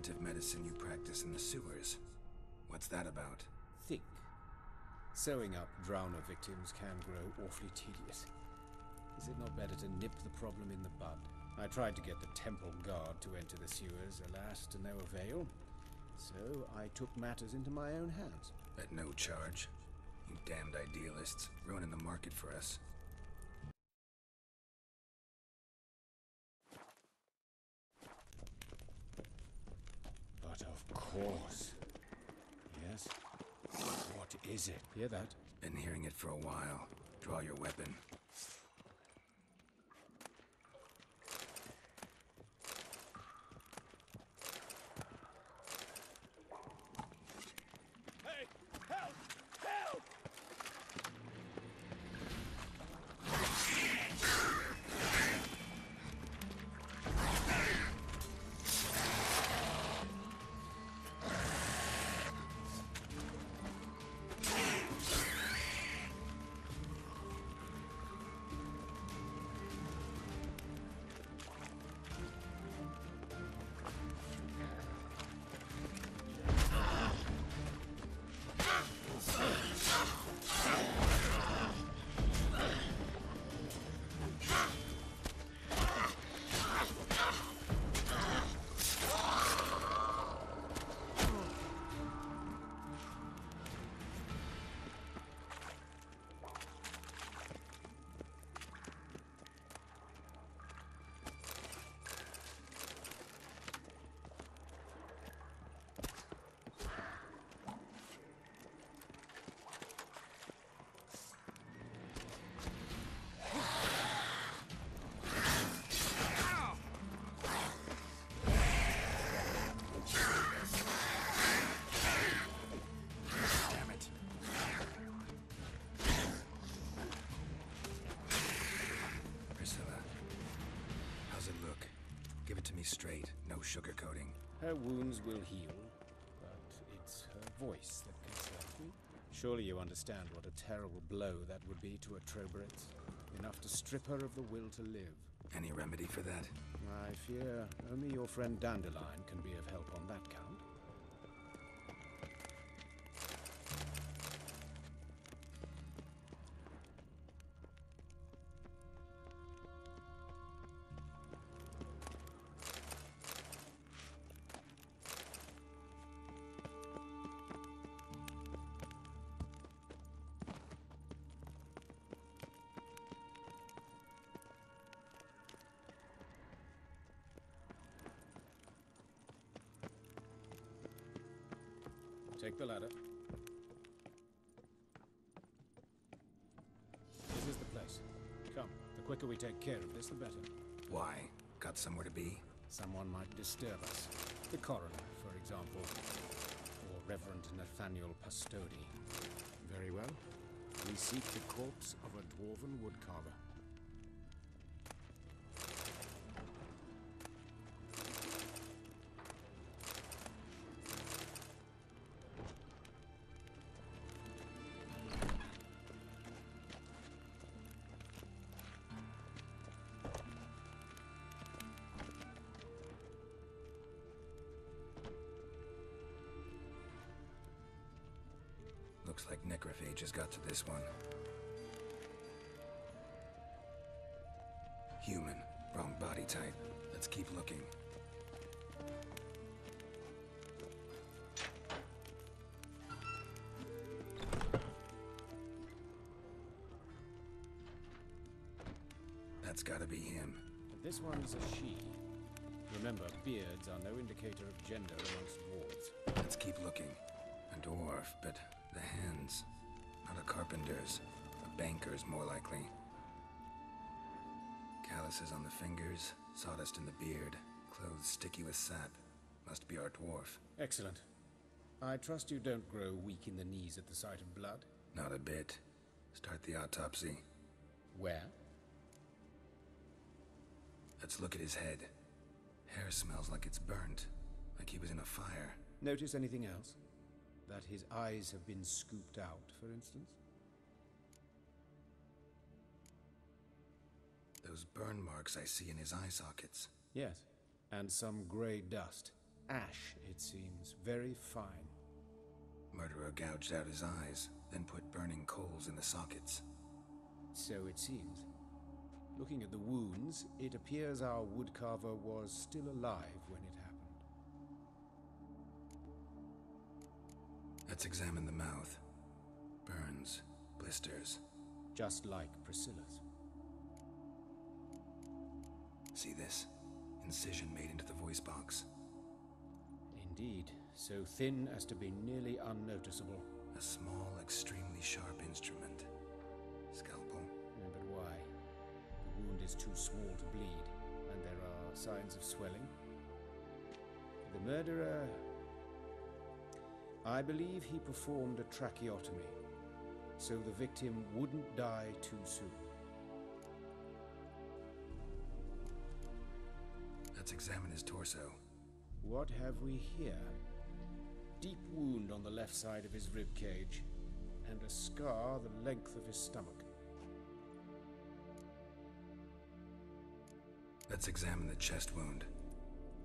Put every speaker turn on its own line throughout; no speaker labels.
preventive medicine you practice in the sewers. What's that about?
Think. Sewing up drowner victims can grow awfully tedious. Is it not better to nip the problem in the bud? I tried to get the temple guard to enter the sewers, alas, to no avail. So I took matters into my own hands.
At no charge. You damned idealists, ruining the market for us.
But of course. Yes? What is it? Hear that?
Been hearing it for a while. Draw your weapon. Straight, no sugarcoating.
Her wounds will heal, but it's her voice that concerns me. Surely you understand what a terrible blow that would be to a Trobritz. Enough to strip her of the will to live.
Any remedy for that?
I fear only your friend Dandelion can be of help on that count. Take the ladder. This is the place. Come, the quicker we take care of this, the better.
Why? Got somewhere to be?
Someone might disturb us. The coroner, for example. Or Reverend NATHANIEL PASTODI. Very well. We seek the corpse of a dwarven woodcarver.
Looks like necrophages got to this one. Human. Wrong body type. Let's keep looking. That's gotta be him.
But this one's a she. Remember, beards are no indicator of gender amongst dwarves.
Let's keep looking. A dwarf, but the hands. Not a carpenter's. A banker's, more likely. Calluses on the fingers, sawdust in the beard, clothes sticky with sap. Must be our dwarf.
Excellent. I trust you don't grow weak in the knees at the sight of blood?
Not a bit. Start the autopsy.
Where?
Let's look at his head. Hair smells like it's burnt, like he was in a fire.
Notice anything else? That his eyes have been scooped out, for instance?
Those burn marks I see in his eye sockets.
Yes, and some grey dust. Ash, it seems. Very fine.
Murderer gouged out his eyes, then put burning coals in the sockets.
So it seems. Looking at the wounds, it appears our woodcarver was still alive when it happened.
Let's examine the mouth. Burns, blisters.
Just like Priscilla's.
See this? Incision made into the voice box.
Indeed, so thin as to be nearly unnoticeable.
A small, extremely sharp instrument. Scalpel.
But why? The wound is too small to bleed, and there are signs of swelling. The murderer... I believe he performed a tracheotomy, so the victim wouldn't die too soon.
Let's examine his torso.
What have we here? Deep wound on the left side of his rib cage, and a scar the length of his stomach.
Let's examine the chest wound.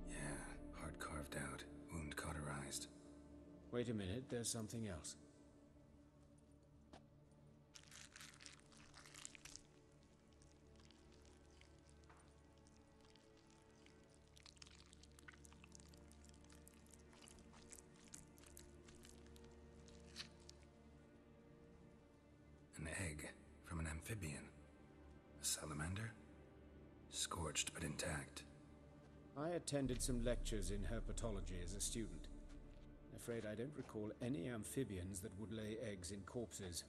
Yeah, heart carved out, wound cauterized.
Wait a minute, there's something else.
An egg from an amphibian. A salamander? Scorched but intact.
I attended some lectures in herpetology as a student. Afraid I don't recall any amphibians that would lay eggs in corpses.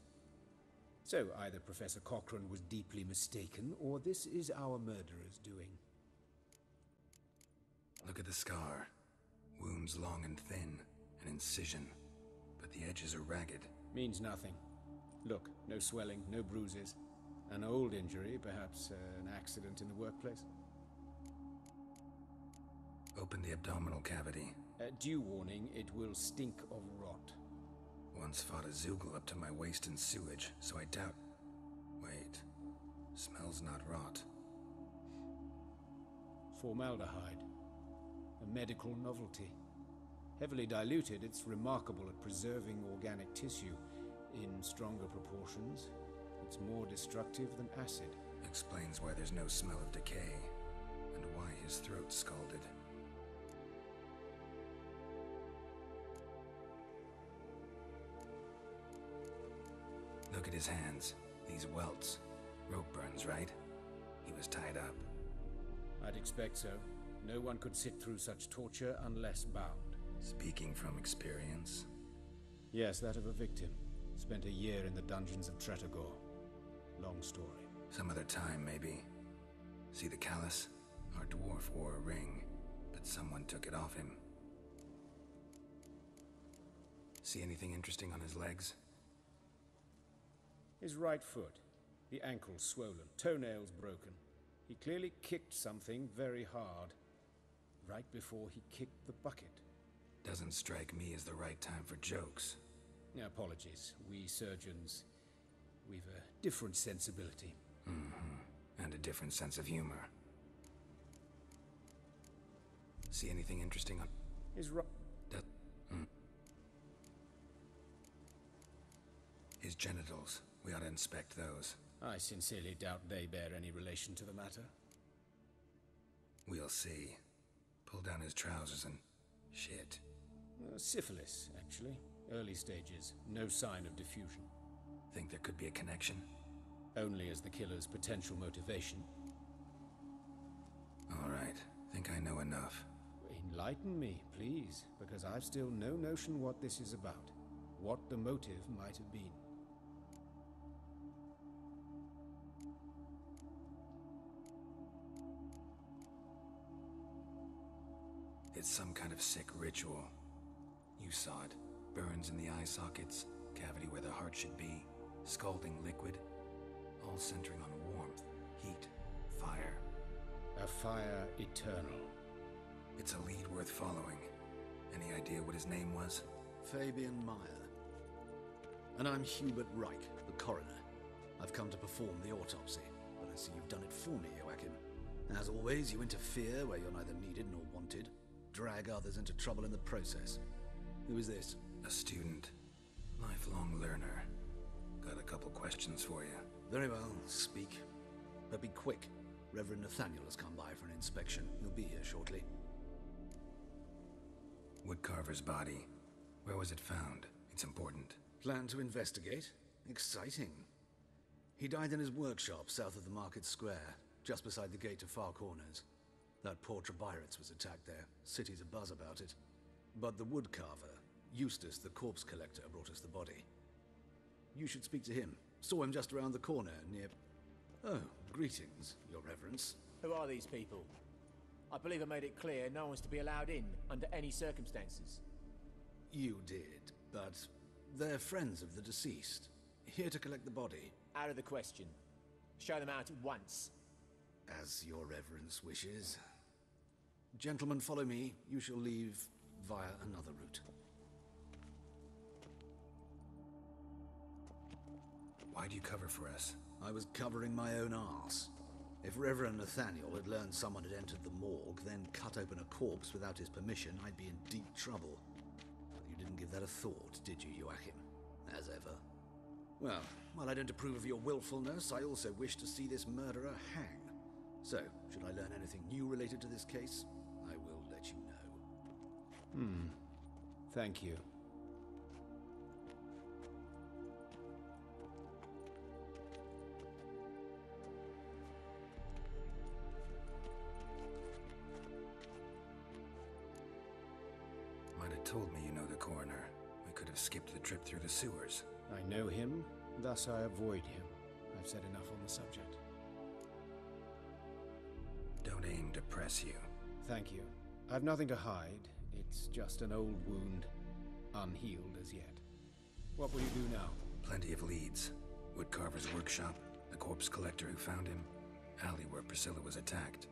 So either Professor Cochrane was deeply mistaken, or this is our murderer's doing.
Look at the scar. Wounds long and thin, an incision, but the edges are ragged.
Means nothing. Look, no swelling, no bruises. An old injury, perhaps an accident in the workplace.
Open the abdominal cavity.
Due warning, it will stink of rot.
Once fought a Zoogle up to my waist in sewage, so I doubt... Wait. Smells not rot.
Formaldehyde. A medical novelty. Heavily diluted, it's remarkable at preserving organic tissue. In stronger proportions, it's more destructive than acid.
Explains why there's no smell of decay, and why his throat's scalded. Look at his hands. These welts. Rope burns, right? He was tied up.
I'd expect so. No one could sit through such torture unless bound.
Speaking from experience?
Yes, that of a victim. Spent a year in the dungeons of Tretogor. Long story.
Some other time, maybe. See the callus? Our dwarf wore a ring, but someone took it off him. See anything interesting on his legs?
His right foot. The ankle swollen, toenails broken. He clearly kicked something very hard. Right before he kicked the bucket.
Doesn't strike me as the right time for jokes.
Apologies. We surgeons, we've a different sensibility.
Mm-hmm. And a different sense of humor. See anything interesting on...
His right...
His genitals. We ought to inspect those.
I sincerely doubt they bear any relation to the matter.
We'll see. Pull down his trousers and... shit.
Syphilis, actually. Early stages. No sign of diffusion.
Think there could be a connection?
Only as the killer's potential motivation.
All right. Think I know enough.
Enlighten me, please, because I've still no notion what this is about. What the motive might have been.
It's some kind of sick ritual. You saw it. Burns in the eye sockets, cavity where the heart should be, scalding liquid, all centering on warmth, heat, fire.
A fire eternal.
It's a lead worth following. Any idea what his name was?
Fabian Meyer. And I'm Hubert Reich, the coroner. I've come to perform the autopsy, but I see you've done it for me, Joachim. As always, you interfere where you're neither needed nor wanted. drag others into trouble in the process. Who is this?
A student. Lifelong learner. Got a couple questions for you.
Very well, speak. But be quick. Reverend Nathaniel has come by for an inspection. He'll be here shortly.
Woodcarver's body. Where was it found? It's important.
Plan to investigate? Exciting. He died in his workshop south of the Market Square, just beside the gate to Far Corners. That poor Trebirates was attacked there. City's abuzz about it. But the woodcarver, Eustace the corpse collector, brought us the body. You should speak to him. Saw him just around the corner near... Oh, greetings, Your Reverence.
Who are these people? I believe I made it clear no one's to be allowed in under any circumstances.
You did, but they're friends of the deceased. Here to collect the body.
Out of the question. Show them out at once.
As Your Reverence wishes. Gentlemen, follow me. You shall leave via another route.
Why'd you cover for us?
I was covering my own arse. If Reverend Nathaniel had learned someone had entered the morgue, then cut open a corpse without his permission, I'd be in deep trouble. But you didn't give that a thought, did you, Joachim? As ever. Well, while I don't approve of your willfulness, I also wish to see this murderer hang. So, should I learn anything new related to this case, I will let you know.
Thank you.
Might have told me you know the coroner. We could have skipped the trip through the sewers.
I know him, thus I avoid him. I've said enough on the subject.
Don't aim to press you.
Thank you. I've nothing to hide. It's just an old wound, unhealed as yet. What will you do now?
Plenty of leads. Woodcarver's workshop, the corpse collector who found him, alley where Priscilla was attacked.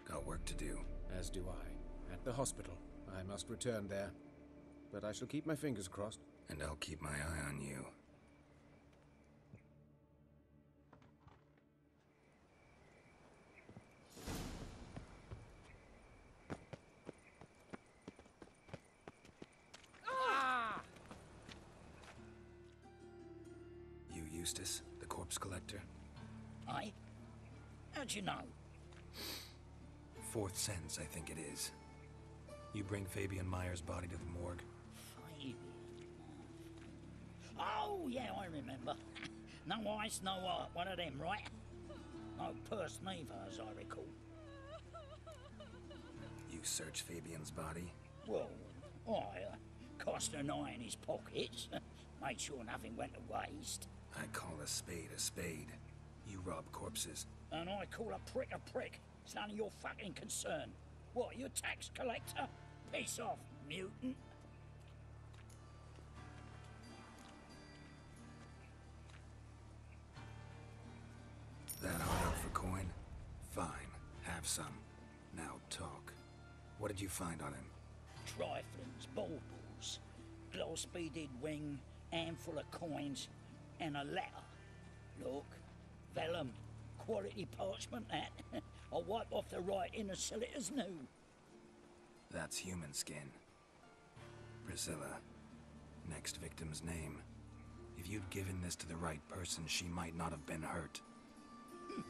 Got work to do.
As do I. At the hospital. I must return there. But I shall keep my fingers crossed.
And I'll keep my eye on you. You Eustace, the corpse collector?
Aye? How'd you know?
Fourth sense, I think it is. You bring Fabian Meyer's body to the morgue?
Fabian. Oh, yeah, I remember. No eyes, no heart, one of them, right? No purse neither, as I recall.
You searched Fabian's body?
Well, I cast an eye in his pockets, made sure nothing went to waste.
I call a spade a spade. You rob corpses.
And I call a prick a prick. It's none of your fucking concern. What, you tax collector? Piss off, mutant.
That hard out for coin? Fine, have some. Now talk. What did you find on him?
Triflings, baubles, gloss-beaded ring, handful of coins, and a letter. Look, vellum, quality parchment that. I'll wipe off the writing and sell it as new.
That's human skin. Priscilla. Next victim's name. If you'd given this to the right person, she might not have been hurt.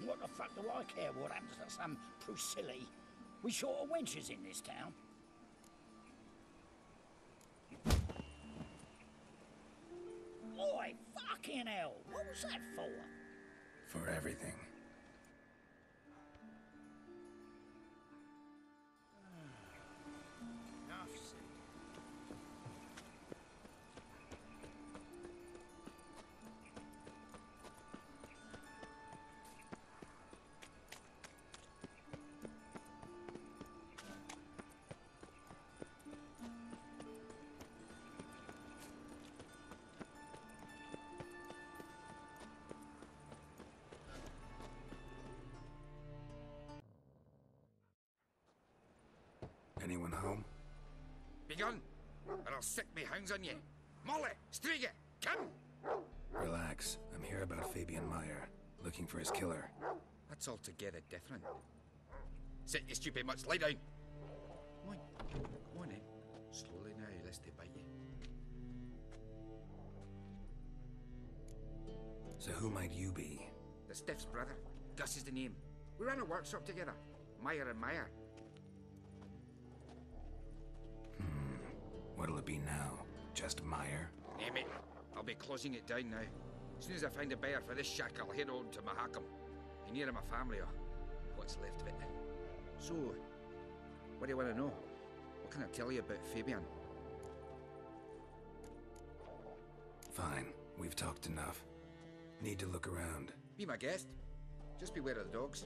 What the fuck do I care what happens to some Priscilla? We short of wenches in this town. Oi, fucking hell! What was that for?
For everything. Anyone home?
Begone, or I'll sick me hounds on you. Molly, Striga, come!
Relax. I'm here about Fabian Meyer. Looking for his killer.
That's altogether different. Sit, you stupid much, lie down. Come on. Come on, then. Slowly now, lest they bite you.
So who might you be?
The Stiff's brother. Gus is the name. We ran a workshop together. Meyer and Meyer.
What'll it be now? Just Meyer?
Name it. I'll be closing it down now. As soon as I find a buyer for this shack, I'll head on to Mahakam. Be near my family, or what's left of it. So, what do you want to know? What can I tell you about Fabian?
Fine. We've talked enough. Need to look around.
Be my guest. Just beware of the dogs.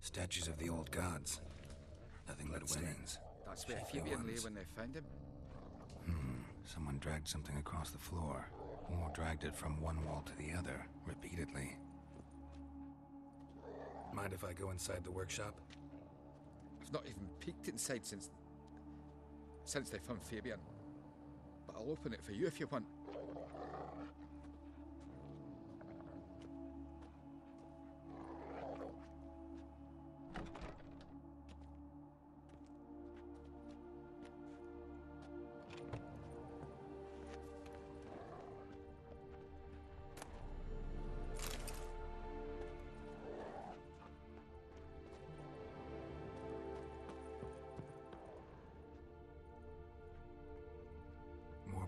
Statues of the old gods. Nothing but women's.
That's where
Shapely
Fabian lay
ones.
when they found him.
Someone dragged something across the floor. Or dragged it from one wall to the other, repeatedly. Mind if I go inside the workshop?
I've not even peeked inside since they found Fabian. But I'll open it for you if you want.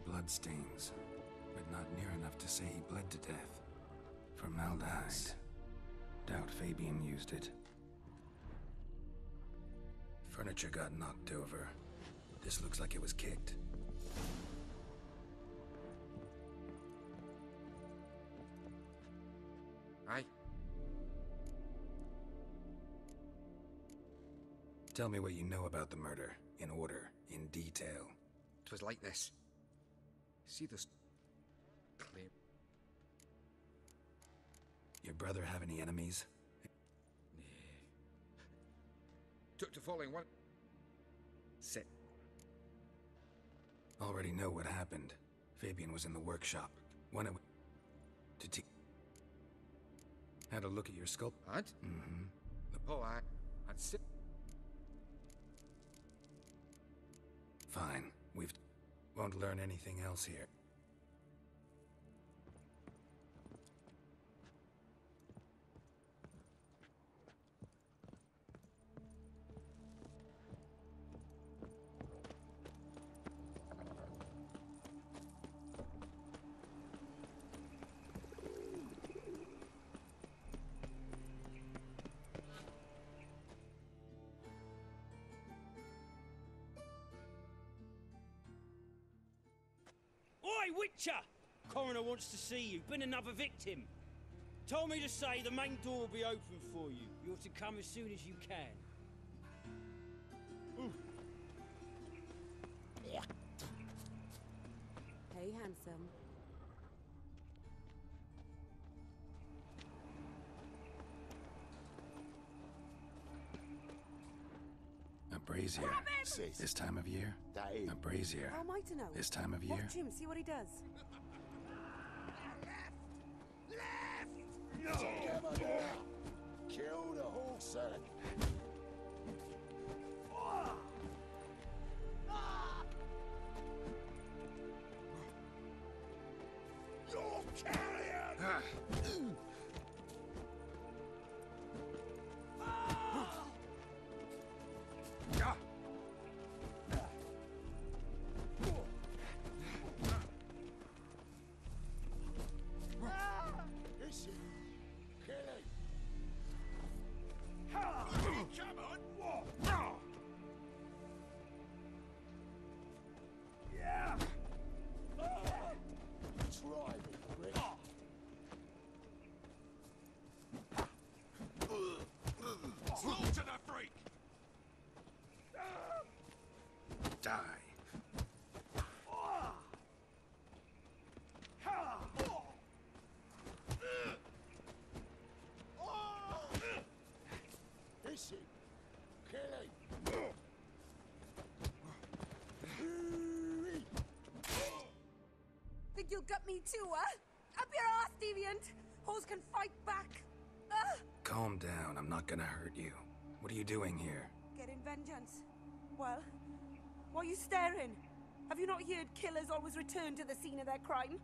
Bloodstains, but not near enough to say he bled to death. Formaldehyde. Doubt Fabian used it. Furniture got knocked over. This looks like it was kicked.
Aye.
Tell me what you know about the murder, in order, in detail.
It was like this. See this claim?
Your brother have any enemies?
Took to following one. Sit.
Already know what happened. Fabian was in the workshop. When it to had a look at your sculpt.
Had?
Mm-hmm.
The poe I'd sit.
Fine. Won't learn anything else here.
Oi, Witcher! Coroner wants to see you. Been another victim. Told me to say the main door will be open for you. You're to come as soon as you can.
Hey, handsome.
A brazier. This time of year? A brazier.
How am I to know?
This time of year?
Watch him, see what he does.
Kill the horse, son. You're carrion!
Think you'll gut me too, huh? Up your ass, deviant! Hoes can fight back!
Calm down, I'm not gonna hurt you. What are you doing here?
Getting vengeance. Well, why are you staring? Have you not heard killers always return to the scene of their crime?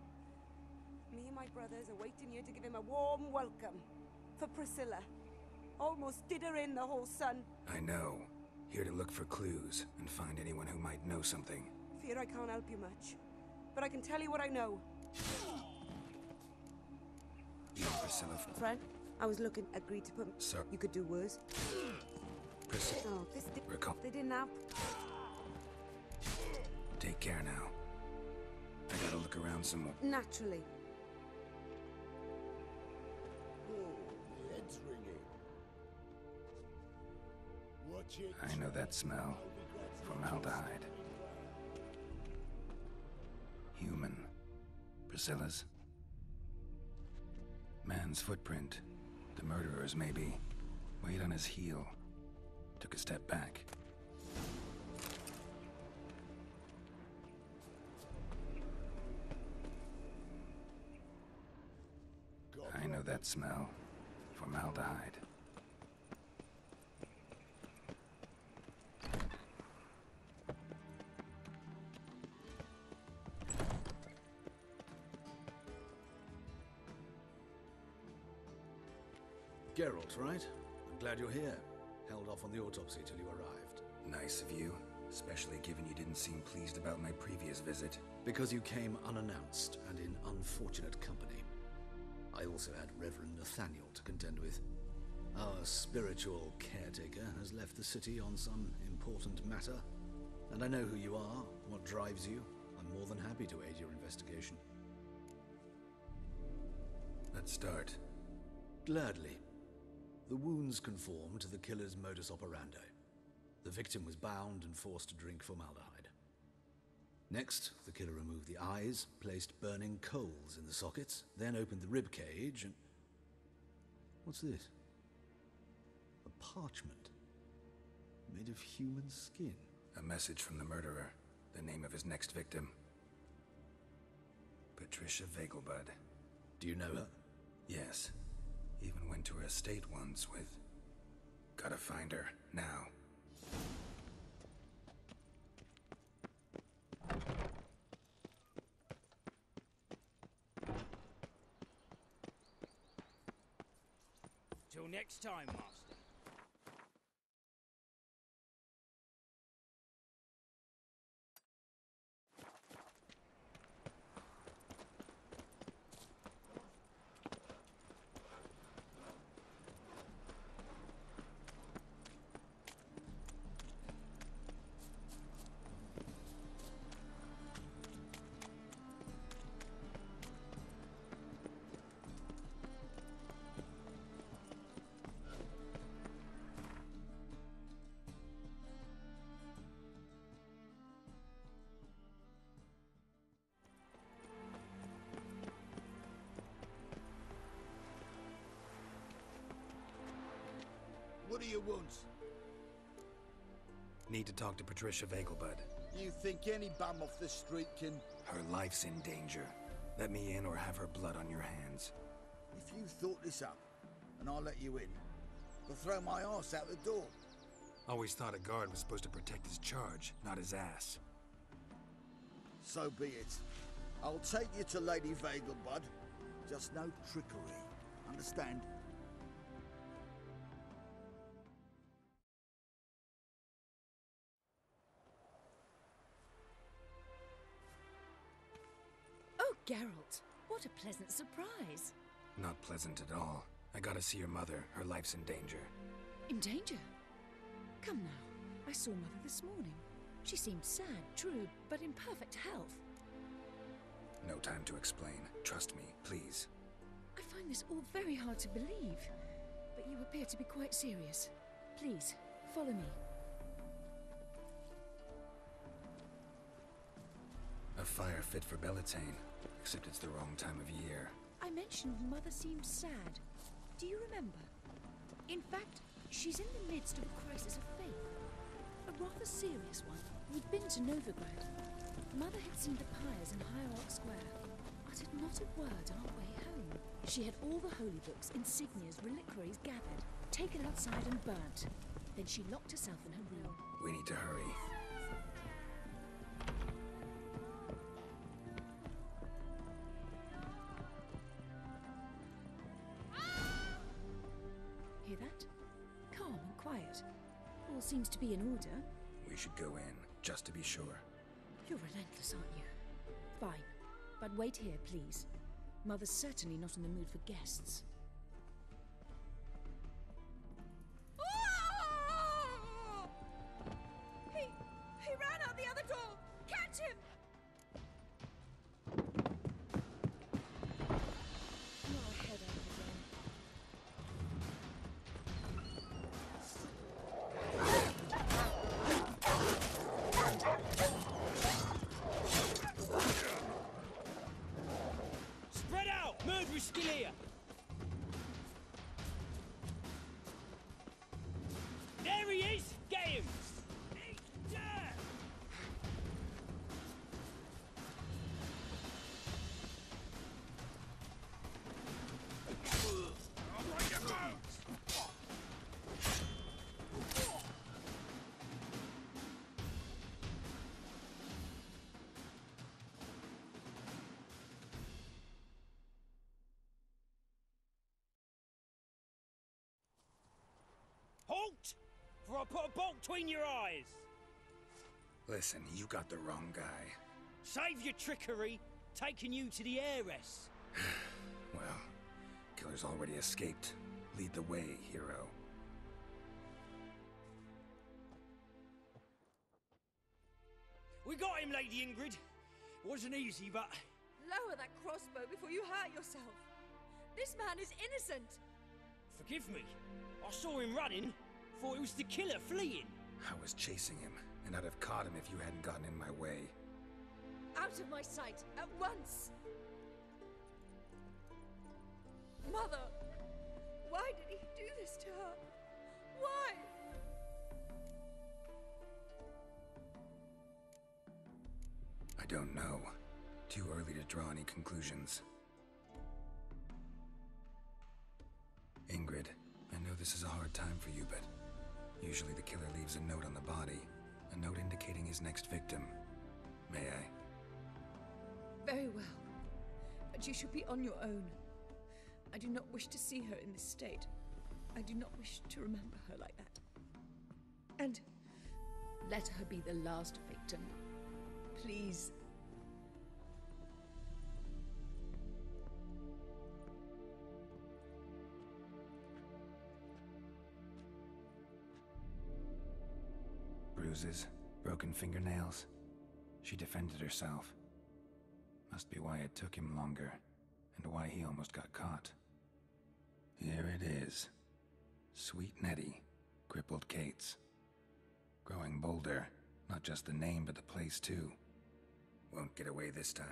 Me and my brothers are waiting here to give him a warm welcome. For Priscilla. Almost did her in, the whole son.
I know. Here to look for clues and find anyone who might know something.
Fear I can't help you much. But I can tell you what I know.
You and Priscilla...
Friend, I was looking, agreed to put...
Sir.
You could do worse.
Priscilla...
Oh, this did...
Recall...
They didn't have...
Take care now. I gotta look around some more.
Naturally.
Oh, the head's ringing. Watch it.
I know that smell. Formaldehyde. Human. Priscilla's. Man's footprint. The murderer's, maybe. Weight on his heel. Took a step back. I know that smell. Formaldehyde.
Geralt, right? I'm glad you're here. Held off on the autopsy till you arrived.
Nice of you, especially given you didn't seem pleased about my previous visit.
Because you came unannounced and in unfortunate company. I also had Reverend Nathaniel to contend with. Our spiritual caretaker has left the city on some important matter. And I know who you are, what drives you. I'm more than happy to aid your investigation.
Let's start.
Gladly. The wounds conform to the killer's modus operandi. The victim was bound and forced to drink formaldehyde. Next, the killer removed the eyes, placed burning coals in the sockets, then opened the rib cage and... What's this? A parchment. Made of human skin.
A message from the murderer. The name of his next victim. Patricia Vegelbud.
Do you know her?
Yes. Even went to her estate once with... Gotta find her, now.
Till next time, Master.
What do you want?
Need to talk to Patricia Vegelbud.
You think any bum off the street can...
Her life's in danger. Let me in or have her blood on your hands.
If you thought this up, and I'll let you in, I'll throw my ass out the door.
Always thought a guard was supposed to protect his charge, not his ass.
So be it. I'll take you to Lady Vegelbud. Just no trickery. Understand?
Oh, Geralt, what a pleasant surprise.
Not pleasant at all. I gotta see your mother. Her life's in danger.
In danger? Come now. I saw Mother this morning. She seemed sad, true, but in perfect health.
No time to explain. Trust me, please.
I find this all very hard to believe, but you appear to be quite serious. Please, follow me.
A fire fit for Bellatane, except it's the wrong time of year.
I mentioned Mother seemed sad. Do you remember? In fact, she's in the midst of a crisis of faith. A rather serious one. We'd been to Novigrad. Mother had seen the pyres in Hierarch Square, uttered not a word on our way home. She had all the holy books, insignias, reliquaries gathered, taken outside and burnt. Then she locked herself in her room.
We need to hurry.
Hear that? Calm and quiet. All seems to be in order.
We should go in, just to be sure.
You're relentless, aren't you? Fine. But wait here, please. Mother's certainly not in the mood for guests.
He ran out the other door! Catch him!
My head up again.
Spread out! Murderer's still here! There he is! Get him! Halt! For I put a bolt between your eyes!
Listen, you got the wrong guy.
Save your trickery, taking you to the heiress.
Well, killer's already escaped. Lead the way, hero.
We got him, Lady Ingrid. Wasn't easy, but...
Lower that crossbow before you hurt yourself. This man is innocent.
Forgive me. I saw him running. Thought it was the killer fleeing.
I was chasing him, and I'd have caught him if you hadn't gotten in my way.
Out of my sight, at once! Mother! Why did he do this to her? Why?
I don't know. Too early to draw any conclusions. Ingrid, I know this is a hard time for you, but usually the killer leaves a note on the body. A note indicating his next victim. May I?
Very well. But you should be on your own. I do not wish to see her in this state. I do not wish to remember her like that. And let her be the last victim. Please.
Bruises, broken fingernails. She defended herself. Must be why it took him longer, and why he almost got caught. Here it is. Sweet Nettie, crippled Kate's. Growing bolder, not just the name but the place too. Won't get away this time.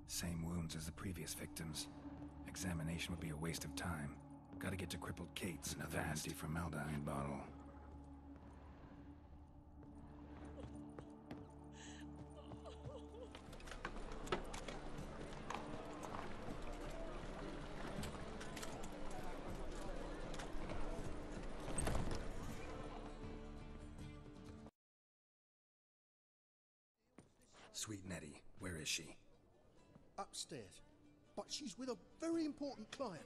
Same wounds as the previous victims. Examination would be a waste of time. Gotta get to crippled Kate's. Another empty formaldehyde bottle. Sweet Nettie, where is she?
Upstairs. But she's with a very important client.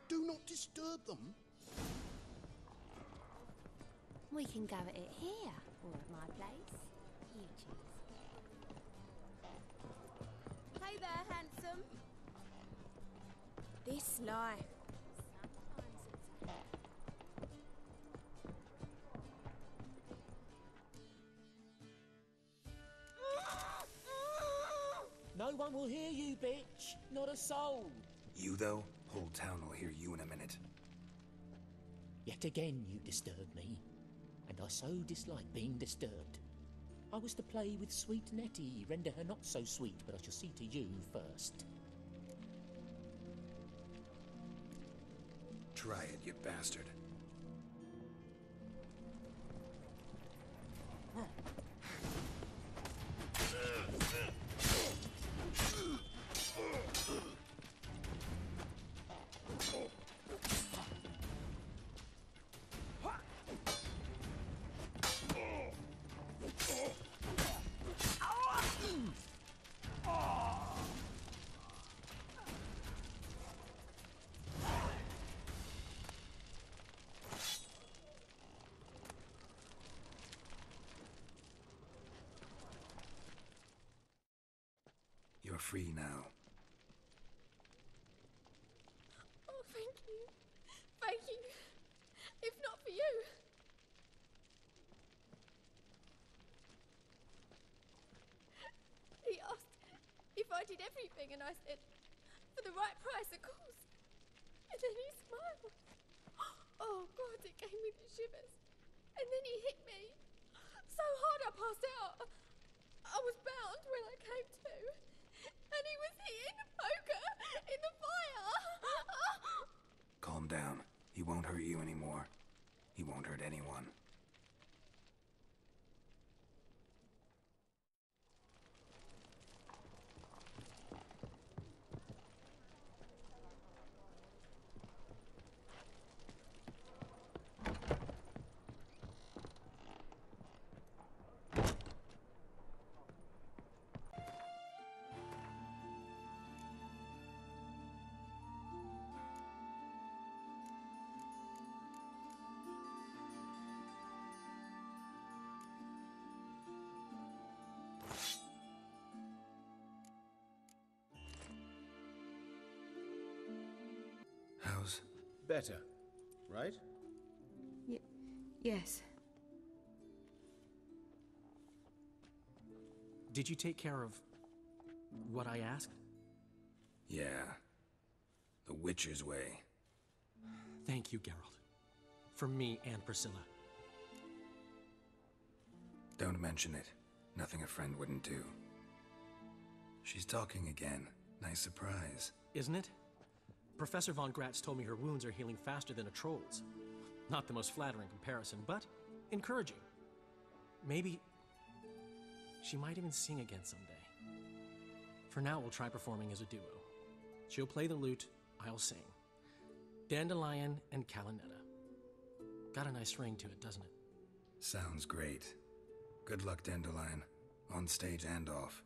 Do not disturb them.
We can go at it here, or at my place. You choose.
Hey there, handsome. This life.
No one will hear you, bitch. Not a soul.
You, though? Whole town will hear you in a minute.
Yet again you disturb me, and I so dislike being disturbed. I was to play with sweet Nettie, render her not so sweet, but I shall see to you first.
Try it, you bastard. You're free now.
Oh, thank you. Thank you. If not for you. He asked if I did everything, and I said, for the right price, of course. And then he smiled. Oh, God, it gave me the shivers. And then he hit me. So hard I passed out. I was bound when I came to. And he was hitting the poker in the fire.
Calm down. He won't hurt you anymore. He won't hurt anyone. How's...
Better, right?
Yes.
Did you take care of what I asked?
Yeah. The Witcher's way.
Thank you, Geralt. For me and Priscilla.
Don't mention it. Nothing a friend wouldn't do. She's talking again. Nice surprise.
Isn't it? Professor von Gratz told me her wounds are healing faster than a troll's. Not the most flattering comparison, but encouraging. Maybe she might even sing again someday. For now, we'll try performing as a duo. She'll play the lute, I'll sing. Dandelion and Calinetta. Got a nice ring to it, doesn't it?
Sounds great. Good luck, Dandelion. On stage and off.